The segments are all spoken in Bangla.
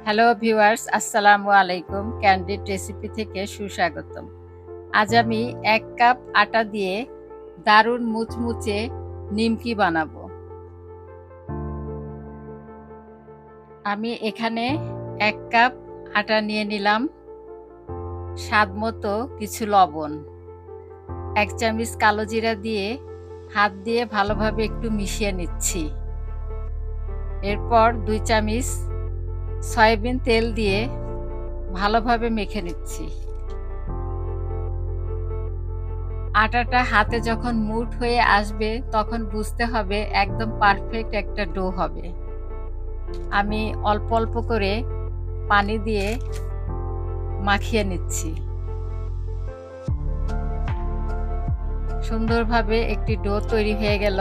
হ্যালো ভিউয়ার্স, আসসালামু আলাইকুম। ক্যান্ডিড রেসিপি থেকে সুস্বাগতম। আজ আমি ১ কাপ আটা দিয়ে দারুণ মুচমুচে নিমকি বানাবো। আমি এখানে ১ কাপ আটা নিয়ে নিলাম, স্বাদমতো কিছু লবণ, ১ চামচ কালো জিরা দিয়ে হাত দিয়ে ভালোভাবে একটু মিশিয়ে নিচ্ছি। এরপর ২ চামচ সয়াবিন তেল দিয়ে ভালোভাবে মেখে নিচ্ছি। আটাটা হাতে যখন মুঠ হয়ে আসবে তখন বুঝতে হবে একদম পারফেক্ট একটা ডো হবে। আমি অল্প অল্প করে পানি দিয়ে মাখিয়ে নিচ্ছি। সুন্দরভাবে একটি ডো তৈরি হয়ে গেল।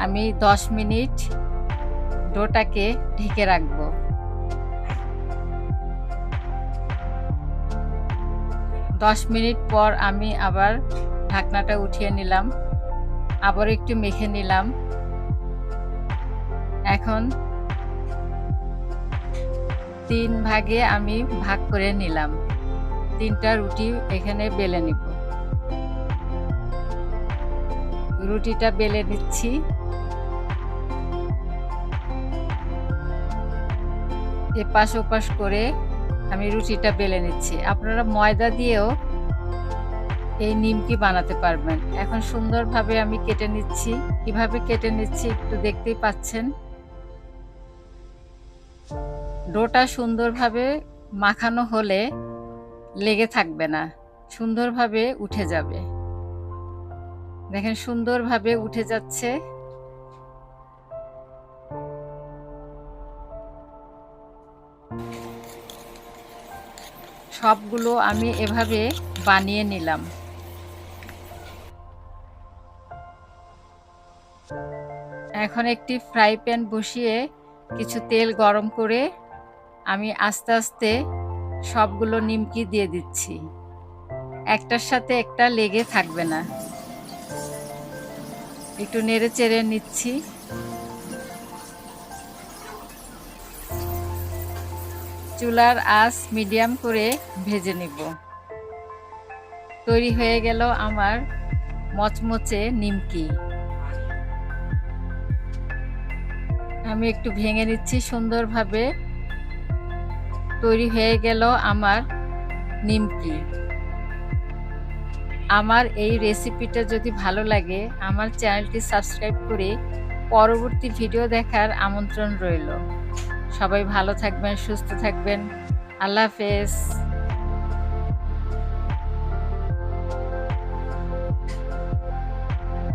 আমি ১০ মিনিট ডোটাকে ঢেকে রাখব। ১০ মিনিট পর আমি আবার ঢাকনাটা উঠিয়ে নিলাম, আবার একটু মেখে নিলাম। এখন ৩ ভাগে আমি ভাগ করে নিলাম। ৩টা রুটি এখানে বেলে নিব। রুটিটা বেলে নিচ্ছি। এপাশ ওপাশ করে আমি রুটিটা বেলে নিচ্ছি। আপনারা ময়দা দিয়েও এই নিমকি বানাতে পারবেন। এখন সুন্দরভাবে আমি কেটে নিচ্ছি। কিভাবে কেটে নিচ্ছি একটু দেখতেই পাচ্ছেন। ডোটা সুন্দরভাবে মাখানো হলে লেগে থাকবে না, সুন্দরভাবে উঠে যাবে। দেখেন সুন্দরভাবে উঠে যাচ্ছে। সবগুলো আমি এভাবে বানিয়ে নিলাম। এখন একটি ফ্রাই প্যান বসিয়ে কিছু তেল গরম করে আমি আস্তে আস্তে সবগুলো নিমকি দিয়ে দিচ্ছি। একটার সাথে একটা লেগে থাকবে না। একটু নেড়ে চেড়ে নিচ্ছি। চুলার আঁচ মিডিয়াম করে ভেজে নিব। তৈরি হয়ে গেল আমার মচমচে নিমকি। আমি একটু ভেঙে নিচ্ছি সুন্দরভাবে। তৈরি হয়ে গেল আমার নিমকি। আমার এই রেসিপিটা যদি ভালো লাগে আমার চ্যানেলটি সাবস্ক্রাইব করে পরবর্তী ভিডিও দেখার আমন্ত্রণ রইল। সবাই ভালো থাকবেন, সুস্থ থাকবেন। আল্লাহ হাফেজ।